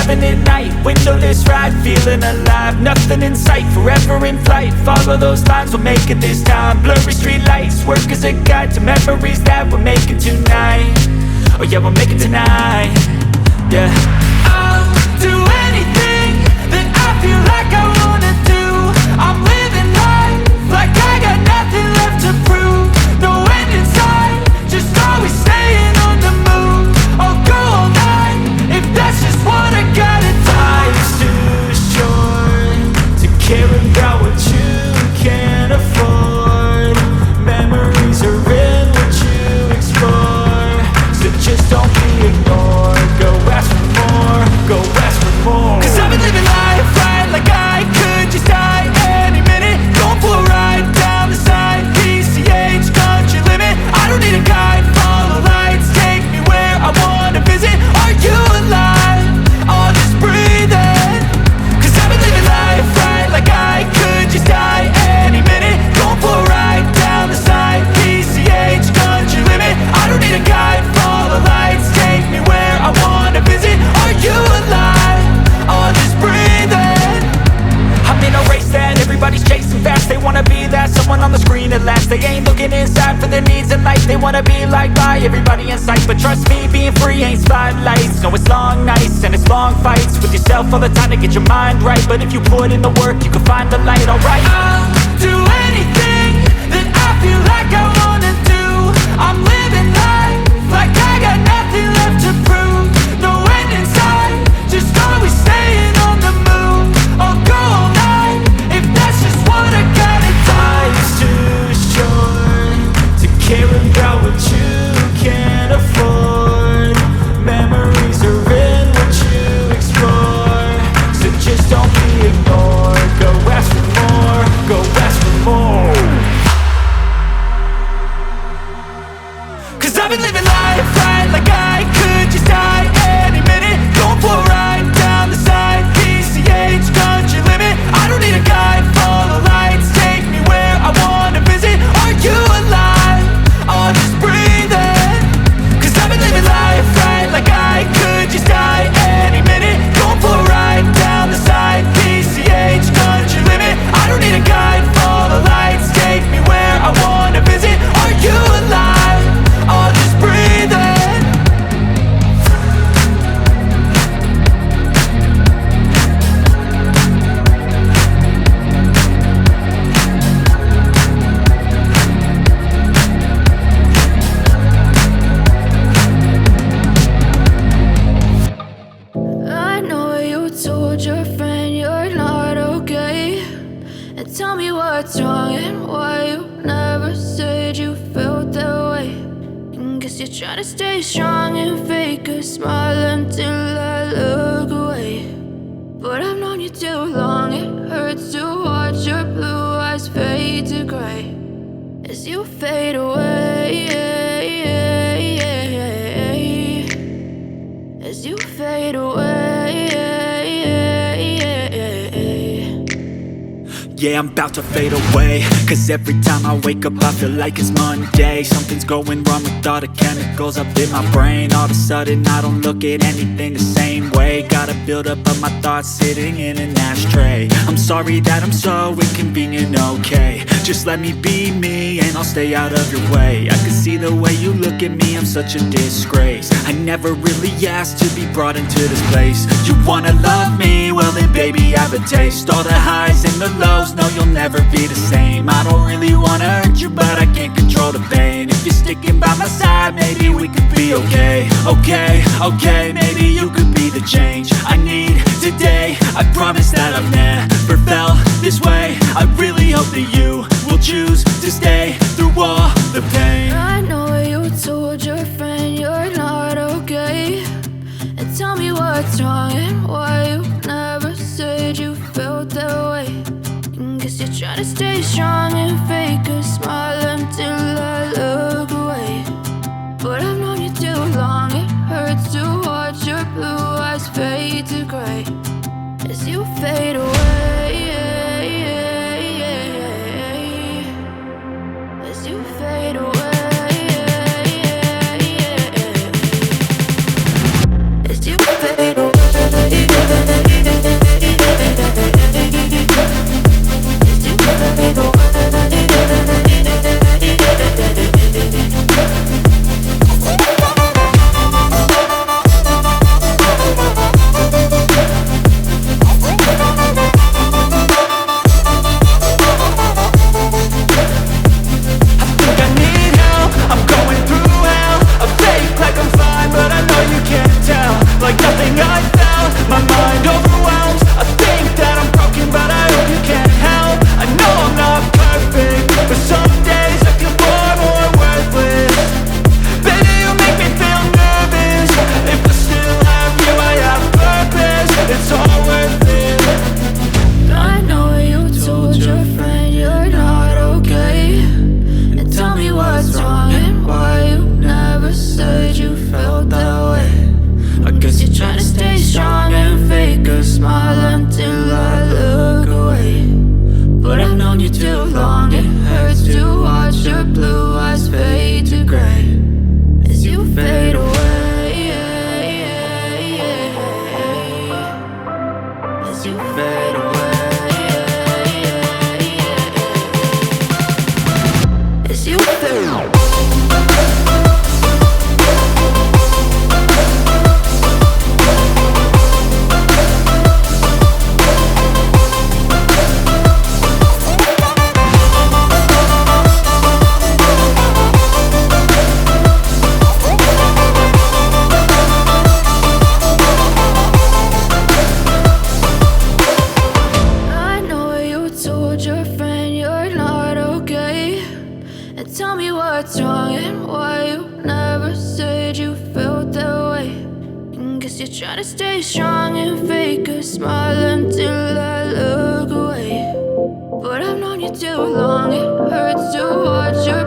having it night, windowless ride, feeling alive. Nothing in sight, forever in flight. Follow those lines, we'll make it this time. Blurry street lights, work as a guide to memories that we're making tonight. Oh yeah, we'll make it tonight. Yeah. I'll do anything that I feel like I wanna do. I'm living life like I got nothing left to prove. No end in sight, just always staying on the move. I'll go all night if that's just what I gotta do. Life's too short to care about what you can't afford. Memories are in what you explore, so just don't be ignored. Go ask for more, go ask for more. Cause I've been living life right like I could just die any minute. Going for a ride down the side, PCH, country limit. I don't need a guide, follow lights, take me where I wanna visit. Are you alive? Or just breathing? Cause I've been living life right like I could just die any minute. Going for a ride down the side, PCH, country limit. I don't need a guide, follow lights, take me where I wanna visit. Are you alive? Or just breathing? I'm in a race that everybody's chasing fast. They wanna be that someone on the screen at last. They ain't looking inside for their needs in life. They wanna be liked by everybody in sight. But trust me, being free ain't spotlights. No, it's long nights and it's long fights with yourself all the time to get your mind right. But if you put in the work, you can find the light, alright. I'll do anything that I feel like I wanna do. I'm living life like I got nothing left to prove. No end in sight, just always staying on the move. I'll go all night if that's just what I gotta do. Life's too short to care about what you can't afford. Memories are in what you explore, so just don't be ignored. Go ask for more, go ask for more. Cause I've been living life right like I could just die any minute. Going for a ride down the side, PCH, country limit. I don't need a guide, follow lights, take me where I wanna visit. Are you alive? Or just breathing? Cause I've been living life right like I could just die any minute. Going for a ride down the side, PCH, country limit. I don't need a guide, follow lights, take me where I wanna visit. Are you alive? Or just breathing? I know you told your friend you're not okay, and tell me what's wrong and why you never said you felt that way. And guess you're trying to stay strong and fake a smile until I look away. But I've known you too long, it hurts to watch your blue eyes fade to gray as you fade away, as you fade away. Yeah, I'm about to fade away, cause every time I wake up I feel like it's Monday. Something's going wrong with all the chemicals up in my brain. All of a sudden I don't look at anything the same way. Got a buildup of my thoughts sitting in an ashtray. I'm sorry that I'm so inconvenient, okay. Just let me be me and I'll stay out of your way. I can see the way you look at me, I'm such a disgrace. I never really asked to be brought into this place. You wanna love me? Well then baby I have a taste. All the highs and the lows, no you'll never be the same. I don't really wanna hurt you but I can't control the pain. If you're sticking by my side, maybe we could be okay. Okay, maybe you could be the change I need today. I promise that I've never felt this way. I really hope that you will choose to stay through all the pain. I know you told your friend you're not okay, and tell me what's wrong and why you never said you felt that way. And guess you're trying to stay strong and fake a smile until I look away. But I've known you too long, it hurts to watch your blue eyes fade to gray as you fade away, as you fade away, as you fade away. I know you told your friend you're not okay. And tell me what's wrong and why you never said you felt that way. And guess you're trying to stay strong and fake a smile until I look away. But I've known you too long, it hurts to watch your